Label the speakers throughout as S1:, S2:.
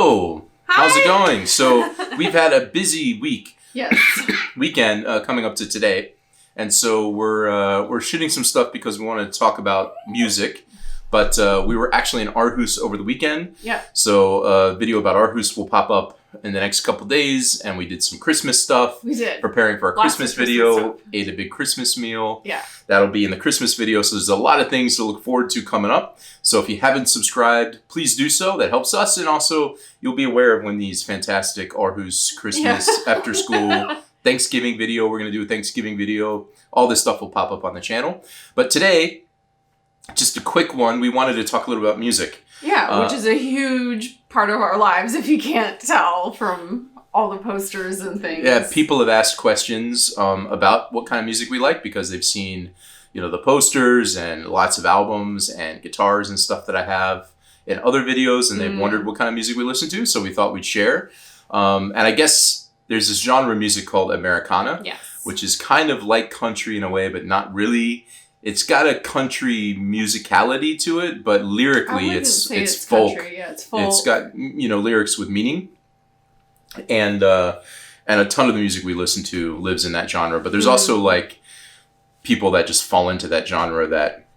S1: Hello.
S2: Hi.
S1: How's it going? So we've had a busy weekend coming up to today, and so we're shooting some stuff because we want to talk about music. But we were actually in Aarhus over the weekend.
S2: Yeah.
S1: So a video about Aarhus will pop up in the next couple days, and we did some Christmas stuff.
S2: We did.
S1: Preparing for our
S2: Lots
S1: Christmas
S2: of Christmas
S1: video.
S2: stuff.
S1: Ate a big Christmas meal.
S2: Yeah.
S1: That'll be in the Christmas video. So there's a lot of things to look forward to coming up. So if you haven't subscribed, please do so. That helps us. And also, you'll be aware of when these fantastic Aarhus Christmas after school Thanksgiving video. We're going to do a Thanksgiving video. All this stuff will pop up on the channel. But today, just a quick one. We wanted to talk a little about music.
S2: Yeah, which is a huge part of our lives, if you can't tell from all the posters and things.
S1: Yeah, people have asked questions about what kind of music we like because they've seen, the posters and lots of albums and guitars and stuff that I have in other videos, and they've wondered what kind of music we listen to. So we thought we'd share. And I guess there's this genre of music called Americana, which is kind of like country in a way, but not really. It's got a country musicality to it, but lyrically it's folk.
S2: Country. Yeah, it's folk.
S1: It's got lyrics with meaning, and a ton of the music we listen to lives in that genre. But there's also like people that just fall into that genre that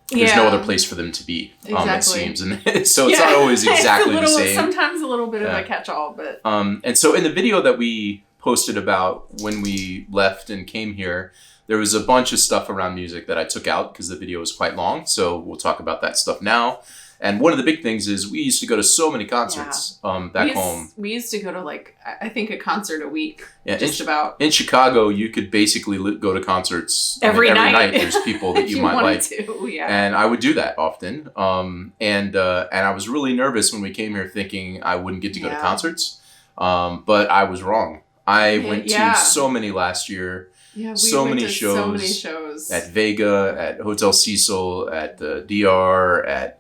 S1: there's no other place for them to be. It seems, and so it's not always exactly the same.
S2: Sometimes a little bit of a catch-all, but
S1: and so in the video that we posted about when we left and came here, there was a bunch of stuff around music that I took out because the video was quite long. So we'll talk about that stuff now. And one of the big things is we used to go to so many concerts back home.
S2: We used to go to I think a concert a week.
S1: Yeah,
S2: about.
S1: In Chicago, you could basically go to concerts
S2: every night.
S1: There's people that you might like.
S2: Yeah.
S1: And I would do that often. And I was really nervous when we came here thinking I wouldn't get to go to concerts. But I was wrong. I went to so many last year.
S2: Yeah, we
S1: so
S2: went
S1: many
S2: to
S1: shows.
S2: So many shows.
S1: At Vega, at Hotel Cecil, at the DR, at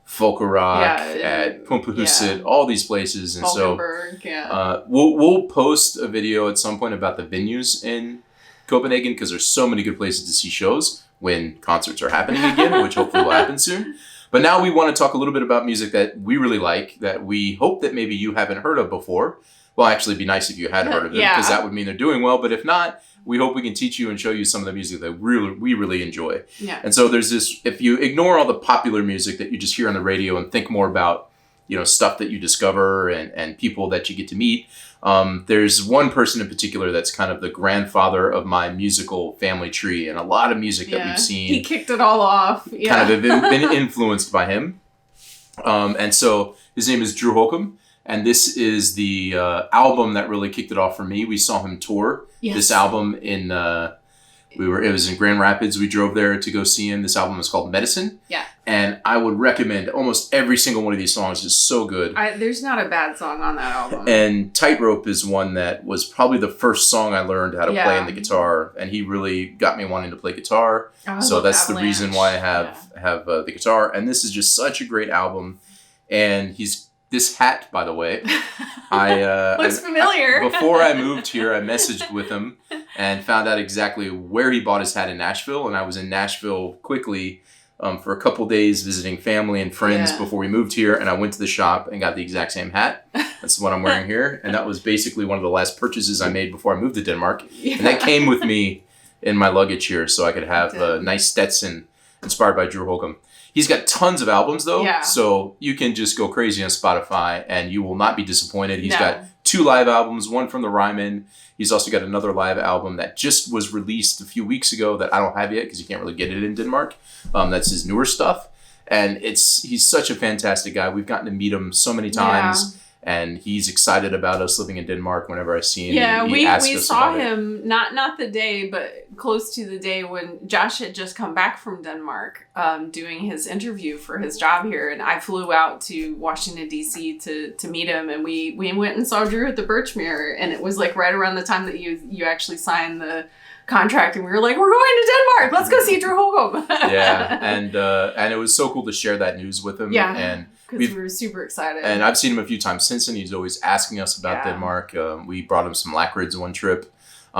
S1: Folkerock, at Pumphuset, all these places. And so we'll post a video at some point about the venues in Copenhagen because there's so many good places to see shows when concerts are happening again, which hopefully will happen soon. But now we want to talk a little bit about music that we really like, that we hope that maybe you haven't heard of before. Well, actually, it'd be nice if you had heard of it because that would mean they're doing well. But if not, we hope we can teach you and show you some of the music that we really enjoy. Yeah. And so there's this, if you ignore all the popular music that you just hear on the radio and think more about, stuff that you discover and people that you get to meet, there's one person in particular that's kind of the grandfather of my musical family tree, and a lot of music that we've seen.
S2: He kicked it all off. Yeah.
S1: Kind of been influenced by him. And so his name is Drew Holcomb. And this is the album that really kicked it off for me. We saw him tour this album in. It was in Grand Rapids. We drove there to go see him. This album is called Medicine. Yeah. And I would recommend almost every single one of these songs. Is so good.
S2: There's not a bad song on that album.
S1: And Tightrope is one that was probably the first song I learned how to play on the guitar, and he really got me wanting to play guitar. So that's the reason why I have the guitar. And this is just such a great album. And this hat, by the way,
S2: looks familiar.
S1: Before I moved here, I messaged with him and found out exactly where he bought his hat in Nashville. And I was in Nashville quickly for a couple days visiting family and friends before we moved here. And I went to the shop and got the exact same hat. That's the one I'm wearing here. And that was basically one of the last purchases I made before I moved to Denmark. Yeah. And that came with me in my luggage here so I could have a nice Stetson inspired by Drew Holcomb. He's got tons of albums, though, so you can just go crazy on Spotify, and you will not be disappointed. He's got 2 live albums, one from the Ryman. He's also got another live album that just was released a few weeks ago that I don't have yet because you can't really get it in Denmark. That's his newer stuff, and he's such a fantastic guy. We've gotten to meet him so many times. And he's excited about us living in Denmark whenever I see him.
S2: Yeah, we saw him, not the day, but close to the day when Josh had just come back from Denmark doing his interview for his job here. And I flew out to Washington, D.C. to meet him. And we went and saw Drew at the Birchmere. And it was like right around the time that you actually signed the contract, and we were like, we're going to Denmark. Let's go see Drew Holcomb.
S1: And it was so cool to share that news with him.
S2: Yeah.
S1: And
S2: because we were super excited.
S1: And I've seen him a few times since, and he's always asking us about Denmark. We brought him some Lakrids one trip.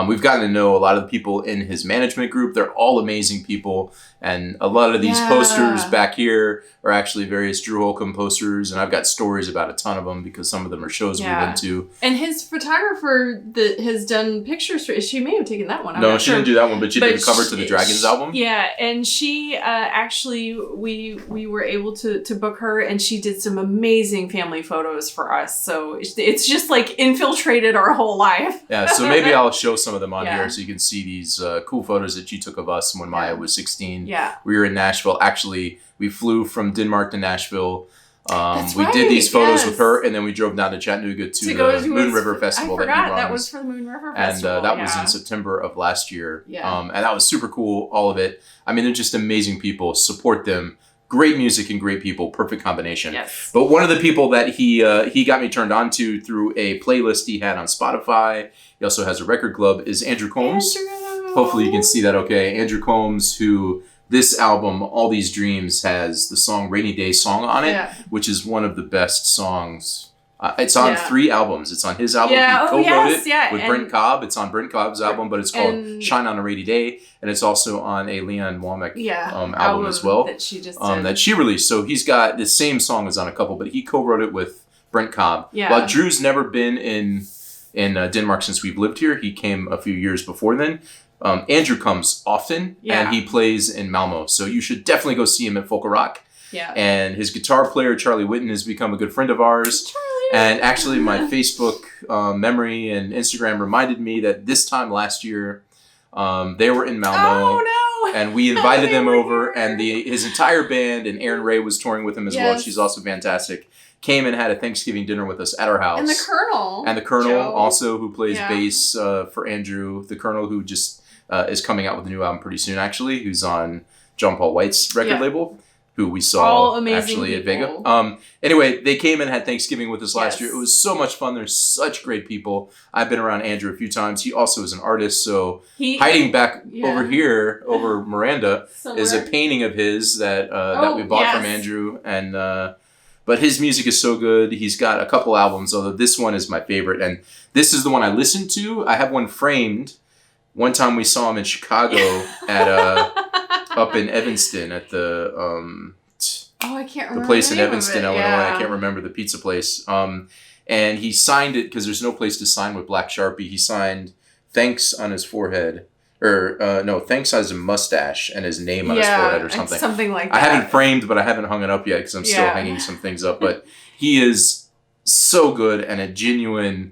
S1: We've gotten to know a lot of the people in his management group. They're all amazing people. And a lot of these posters back here are actually various Drew Holcomb posters. And I've got stories about a ton of them because some of them are shows we've been to.
S2: And his photographer that has done pictures for, she may have taken that one.
S1: No, she didn't do that one, but she did the cover to the Dragons album.
S2: Yeah, and she actually, we were able to book her, and she did some amazing family photos for us. So it's just like infiltrated our whole life.
S1: Yeah, so maybe I'll show some of them on here so you can see these cool photos that she took of us when Maya was 16.
S2: Yeah.
S1: We were in Nashville. Actually, we flew from Denmark to Nashville. We did these photos with her, and then we drove down to Chattanooga to the Moon River Festival.
S2: I forgot that was for the Moon River Festival.
S1: And that was in September of last year. Yeah. And that was super cool, all of it. I mean, they're just amazing people. Support them. Great music and great people. Perfect combination.
S2: Yes.
S1: But one of the people that he got me turned on to through a playlist he had on Spotify, he also has a record club, is Andrew Combs. Hopefully you can see that okay. Andrew Combs, who... This album, All These Dreams, has the song Rainy Day Song on it, which is one of the best songs. It's on 3 albums. It's on his album. He co-wrote it with Brent Cobb. It's on Brent Cobb's album, but it's called Shine on a Rainy Day. And it's also on a Leon Womack album as well.
S2: That she just did.
S1: That she released. So he's got the same song is on a couple, but he co-wrote it with Brent Cobb. Yeah. While Drew's never been in Denmark since we've lived here. He came a few years before then. Andrew comes often, and he plays in Malmo. So you should definitely go see him at Folka Rock.
S2: Yeah.
S1: And his guitar player, Charlie Whitten, has become a good friend of ours. And actually, my Facebook memory and Instagram reminded me that this time last year, they were in Malmo.
S2: Oh, no.
S1: And we invited them over, and his entire band, and Erin Ray was touring with him as well. She's also fantastic. Came and had a Thanksgiving dinner with us at our house.
S2: And the Colonel.
S1: And the Colonel also, who plays bass for Andrew. The Colonel, who just... is coming out with a new album pretty soon, actually, who's on John Paul White's record label, who we saw actually at Vega. Anyway, they came and had Thanksgiving with us last year. It was so much fun. They're such great people. I've been around Andrew a few times. He also is an artist, so hiding back over here, over Miranda, is a painting of his that we bought from Andrew. And but his music is so good. He's got a couple albums, although this one is my favorite. And this is the one I listened to. I have one framed. One time we saw him in Chicago at up in Evanston at the
S2: I can't remember
S1: the place in Evanston, Illinois. I can't remember the pizza place. And he signed it because there's no place to sign with black Sharpie. He signed "Thanks" on his forehead, or no, "Thanks" on his mustache and his name on his forehead or something.
S2: Something like that.
S1: I haven't framed, but I haven't hung it up yet because I'm still hanging some things up. But he is so good and a genuine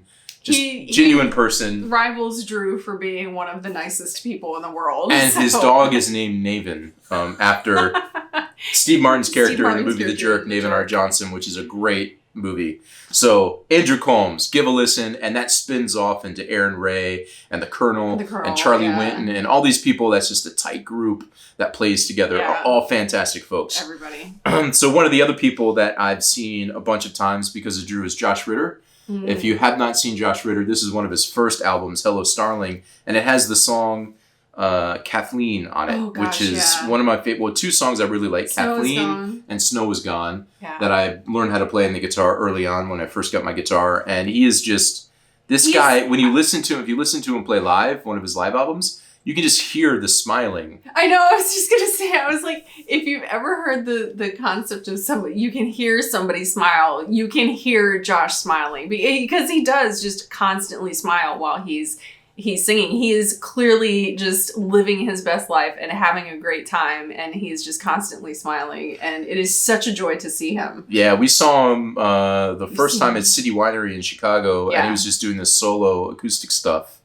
S1: person.
S2: Rivals Drew for being one of the nicest people in the world.
S1: And his dog is named Navin, after Steve Martin's character in the movie The Jerk, Navin R. Johnson, which is a great movie. So, Andrew Combs, give a listen, and that spins off into Erin Ray and the Colonel and Charlie Whitten and all these people. That's just a tight group that plays together. Are all fantastic folks.
S2: Everybody.
S1: So, one of the other people that I've seen a bunch of times because of Drew is Josh Ritter. Mm-hmm. If you have not seen Josh Ritter, this is one of his first albums, Hello Starling, and it has the song Kathleen on it, which is one of my favorite. Well, 2 songs I really like, Kathleen and Snow Is Gone, that I learned how to play on the guitar early on when I first got my guitar. And he is just this guy. When you listen to him, if you listen to him play live, one of his live albums, you can just hear the smiling.
S2: I know. I was just going to say, I was like, if you've ever heard the concept of somebody, you can hear somebody smile. You can hear Josh smiling because he does just constantly smile while he's singing. He is clearly just living his best life and having a great time. And he's just constantly smiling. And it is such a joy to see him.
S1: Yeah, we saw him the first time at City Winery in Chicago. And he was just doing this solo acoustic stuff.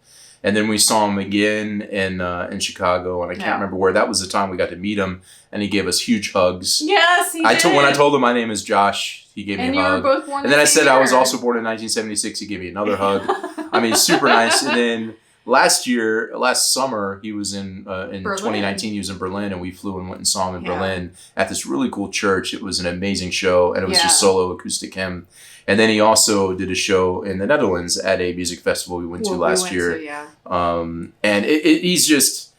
S1: And then we saw him again in Chicago, and I can't remember where. That was the time we got to meet him, and he gave us huge hugs.
S2: Yes, he did.
S1: When I told him my name is Josh, he gave me a hug.
S2: And you were both born
S1: and then I said I was also born in 1976. He gave me another hug. I mean, super nice. And then last summer, he was in 2019. He was in Berlin, and we flew and went and saw him in Berlin at this really cool church. It was an amazing show, and it was just solo acoustic hymn. And then he also did a show in the Netherlands at a music festival we went to last year. And he's just,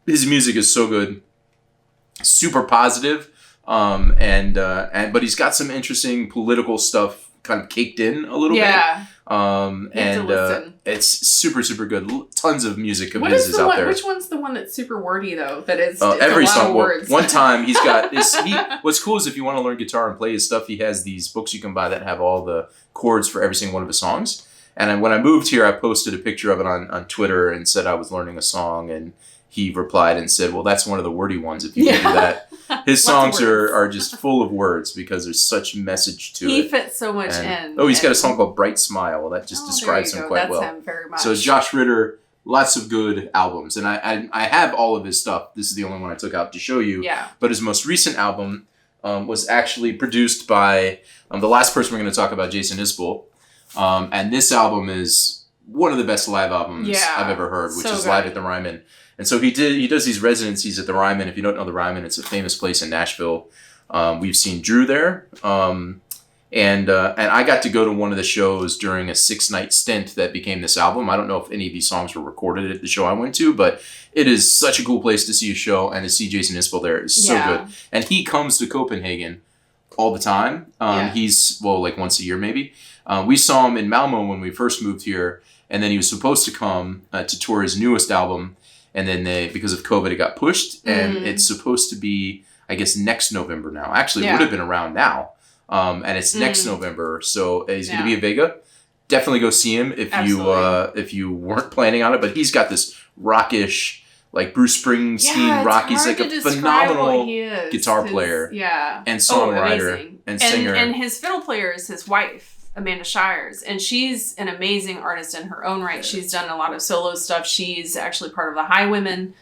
S1: his music is so good, super positive, but he's got some interesting political stuff kind of caked in a little bit. And it's super, super good. Tons of music of his is out there.
S2: Which one's the one that's super wordy though? That is
S1: every
S2: a lot
S1: song.
S2: Of words.
S1: One time he's got this. What's cool is if you want to learn guitar and play his stuff, he has these books you can buy that have all the chords for every single one of his songs. And when I moved here, I posted a picture of it on Twitter and said I was learning a song, and he replied and said, "Well, that's one of the wordy ones if you can do that." His songs are just full of words because there's such message to it.
S2: He fits so much in.
S1: Oh, he's got a song called Bright Smile. That just describes him quite well.
S2: That's him very much.
S1: So Josh Ritter, lots of good albums. And I have all of his stuff. This is the only one I took out to show you.
S2: Yeah.
S1: But his most recent album was actually produced by the last person we're going to talk about, Jason Isbell. And this album is one of the best live albums I've ever heard, which is Live at the Ryman. And so he does these residencies at the Ryman. If you don't know the Ryman, it's a famous place in Nashville. We've seen Drew there. And I got to go to one of the shows during a 6-night stint that became this album. I don't know if any of these songs were recorded at the show I went to, but it is such a cool place to see a show, and to see Jason Isbell there is so good. And he comes to Copenhagen all the time. He's, like once a year maybe. We saw him in Malmo when we first moved here, and then he was supposed to come to tour his newest album. And then because of COVID, it got pushed, and it's supposed to be, I guess, next November now. Actually, it would have been around now. And it's next November, so he's going to be in Vega. Definitely go see him if you weren't planning on it. But he's got this rockish, like Bruce Springsteen rock. He's like a phenomenal guitar player and songwriter and singer.
S2: And his fiddle player is his wife, Amanda Shires, and she's an amazing artist in her own right. She's done a lot of solo stuff. She's actually part of the High Women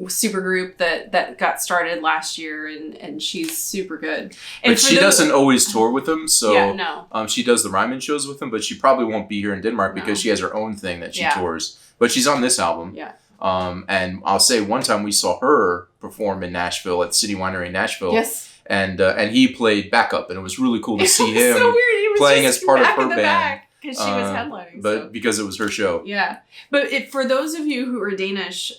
S2: super group that got started last year, and she's super good. And
S1: but she doesn't always tour with them, so
S2: no.
S1: She does the Ryman shows with them, but she probably won't be here in Denmark because she has her own thing that she tours. But she's on this album.
S2: Yeah.
S1: And I'll say one time we saw her perform in Nashville at City Winery in Nashville.
S2: Yes.
S1: And he played backup, and it was really cool to see him
S2: so weird. He was
S1: playing as part of her band.
S2: Because she was headlining.
S1: Because it was her show.
S2: Yeah. But for those of you who are Danish,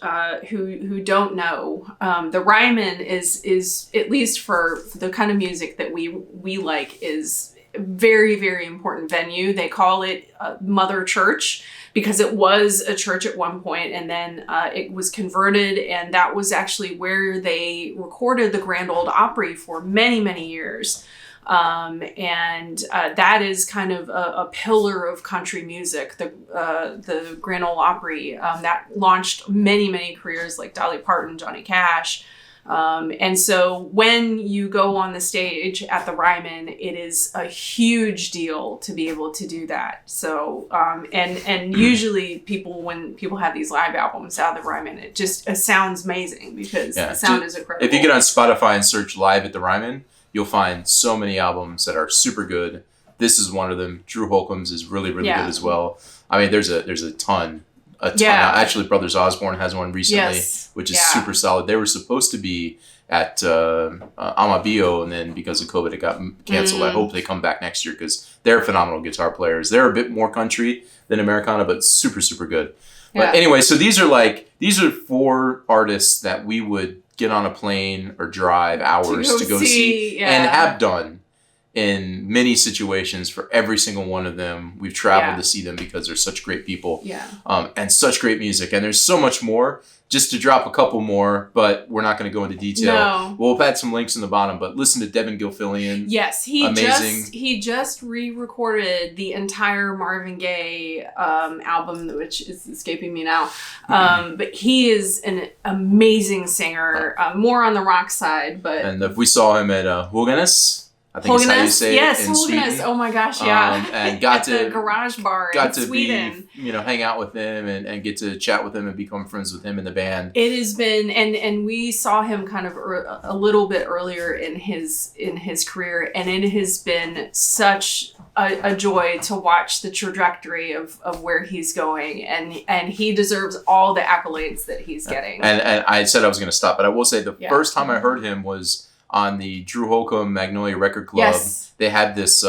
S2: who don't know, the Ryman is, at least for the kind of music that we like, is a very, very important venue. They call it Mother Church because it was a church at one point, and then it was converted, and that was actually where they recorded the Grand Ole Opry for many, many years. And that is kind of a pillar of country music, the Grand Ole Opry, that launched many, many careers like Dolly Parton, Johnny Cash. And so when you go on the stage at the Ryman, it is a huge deal to be able to do that. So, and usually when people have these live albums out of the Ryman, it sounds amazing because the sound is incredible.
S1: If you get on Spotify and search Live at the Ryman, you'll find so many albums that are super good. This is one of them. Drew Holcomb's is really, really good as well. I mean, there's a ton. Actually, Brothers Osborne has one recently, which is super solid. They were supposed to be at Amabio, and then because of COVID, it got canceled. I hope they come back next year because they're phenomenal guitar players. They're a bit more country than Americana, but super, super good. But anyway, so these are 4 artists that we would get on a plane or drive hours to go see and have done in many situations for every single one of them. We've traveled to see them because they're such great people and such great music. And there's so much more. Just to drop a couple more, but we're not going to go into detail.
S2: No.
S1: We'll add some links in the bottom, but listen to Devin Gilfillian.
S2: Yes, he just re-recorded the entire Marvin Gaye album, which is escaping me now. But he is an amazing singer, more on the rock side. And
S1: if we saw him at Hoganess, I think is how you say it in Sweden.
S2: Oh my gosh, yeah.
S1: And got
S2: at
S1: to
S2: the garage bar in Sweden.
S1: Hang out with him and get to chat with him and become friends with him in the band.
S2: It has been, and we saw him kind of a little bit earlier in his career, and it has been such a joy to watch the trajectory of where he's going, and he deserves all the accolades that he's getting.
S1: And I said I was going to stop, but I will say the first time I heard him was on the Drew Holcomb Magnolia Record Club. They had this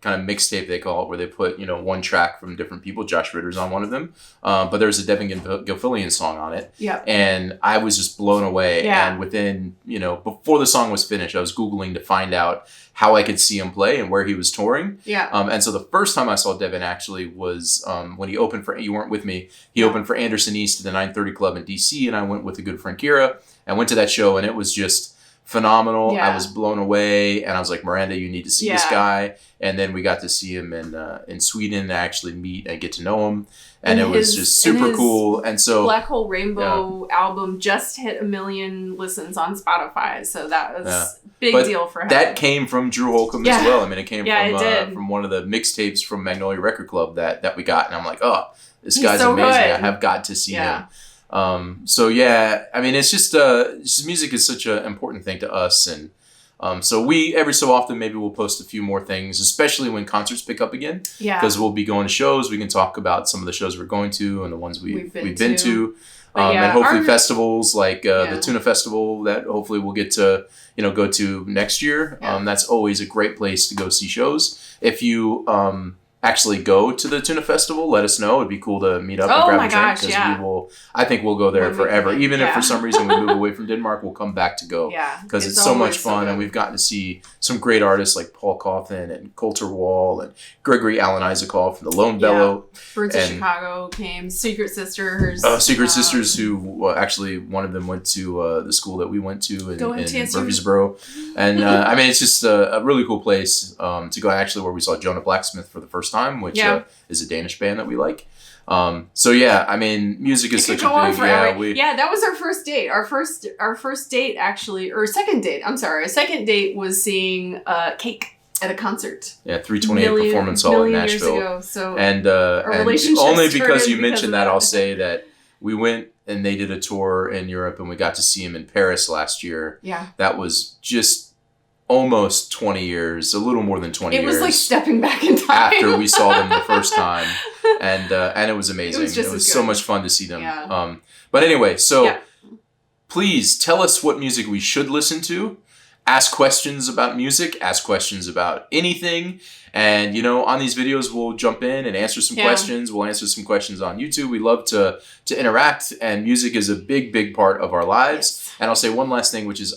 S1: kind of mixtape, they call it, where they put, one track from different people. Josh Ritter's on one of them. But there's a Devin Gilfillian song on it.
S2: Yeah.
S1: And I was just blown away.
S2: Yeah.
S1: And within, before the song was finished, I was Googling to find out how I could see him play and where he was touring.
S2: Yeah.
S1: And so the first time I saw Devin actually was when he opened for, you weren't with me, he opened for Anderson East at the 930 Club in DC, and I went with a good friend Kira and went to that show, and it was just phenomenal.
S2: Yeah.
S1: I was blown away, and I was like, Miranda, you need to see this guy. And then we got to see him in Sweden and actually meet and get to know him. And it was just super cool. And so
S2: Black Hole Rainbow album just hit 1 million listens on Spotify. So that was a big deal for him.
S1: That came from Drew Holcomb as well. I mean, it came from one of the mixtapes from Magnolia Record Club that we got. And I'm like, oh, this guy's so amazing. Good. I have got to see him. So yeah, I mean, it's just music is such an important thing to us, and so we every so often maybe we'll post a few more things, especially when concerts pick up again. Yeah, because we'll be going to shows. We can talk about some of the shows we're going to and the ones we've been to. And hopefully festivals like the Tuna Festival that hopefully we'll get to go to next year. That's always a great place to go see shows. If you actually go to the Tuna Festival, let us know. It'd be cool to meet up and grab a drink, because I think we'll go there forever. Even if for some reason we move away from Denmark, we'll come back to go. Because it's so much fun, and we've gotten to see some great artists like Paul Coffin and Coulter Wall and Gregory Alan Isaacoff from the Lone Bellow.
S2: Birds of Chicago came. Secret Sisters.
S1: Secret Sisters, who actually one of them went to the school that we went to in Murfreesboro. And I mean, it's just a really cool place to go, actually, where we saw Jonah Blacksmith for the first time, which is a Danish band that we like. So yeah, I mean, music is such a big.
S2: That was our first date. Our first date actually, or second date. I'm sorry, our second date was seeing Cake at a concert.
S1: Yeah, 328 Performance Hall in Nashville.
S2: Years ago, so
S1: and only because you mentioned that, I'll say that we went and they did a tour in Europe, and we got to see him in Paris last year. Yeah, that was just almost 20 years, a little more than 20 years.
S2: It was like stepping back in time.
S1: After we saw them the first time. And it was amazing. It was so much fun to see them. Yeah. But anyway, so please tell us what music we should listen to. Ask questions about music. Ask questions about anything. And, on these videos, we'll jump in and answer some questions. We'll answer some questions on YouTube. We love to interact. And music is a big, big part of our lives. Yes. And I'll say one last thing, which is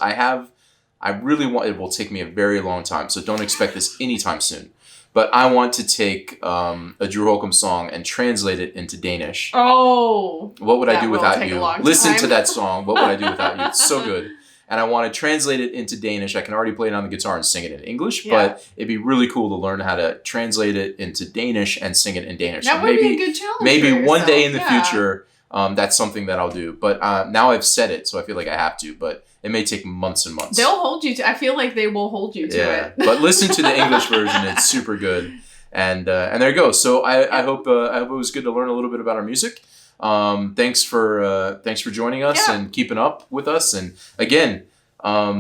S1: I really want, it will take me a very long time, so don't expect this anytime soon. But I want to take a Drew Holcomb song and translate it into Danish. Oh. What would I do without you? Listen to that song. What would I do without you? It's so good. And I want to translate it into Danish. I can already play it on the guitar and sing it in English, but it'd be really cool to learn how to translate it into Danish and sing it in Danish.
S2: That would be a good challenge.
S1: Maybe one day in the future, that's something that I'll do. But now I've said it, so I feel like I have to. But it may take months and months.
S2: They'll hold you to. I feel like they will hold you to it.
S1: But listen to the English version; it's super good. And there you go. So I hope it was good to learn a little bit about our music. Thanks for joining us and keeping up with us. And again,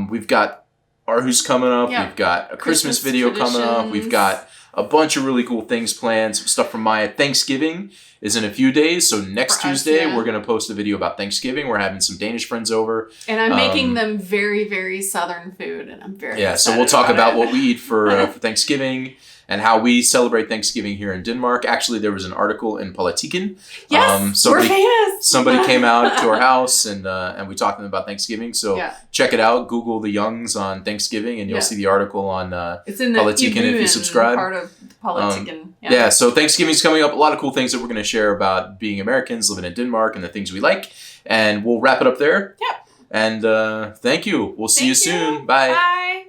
S1: we've got Who's coming up. We've got a Christmas video coming up. We've got a bunch of really cool things planned. Some stuff from Maya. Thanksgiving is in a few days. So next Tuesday, we're going to post a video about Thanksgiving. We're having some Danish friends over.
S2: And I'm making them very, very Southern food. And I'm very excited.
S1: So we'll talk about what we eat for Thanksgiving and how we celebrate Thanksgiving here in Denmark. Actually, there was an article in Politiken.
S2: Yes, we're famous.
S1: Somebody came out to our house and we talked to them about Thanksgiving. So check it out. Google the Youngs on Thanksgiving and you'll see the article on
S2: it's in the
S1: Politiken if you subscribe.
S2: Part of Politiken.
S1: So Thanksgiving's coming up. A lot of cool things that we're going to share about being Americans, living in Denmark, and the things we like. And we'll wrap it up there. And thank you. We'll see you soon. Bye.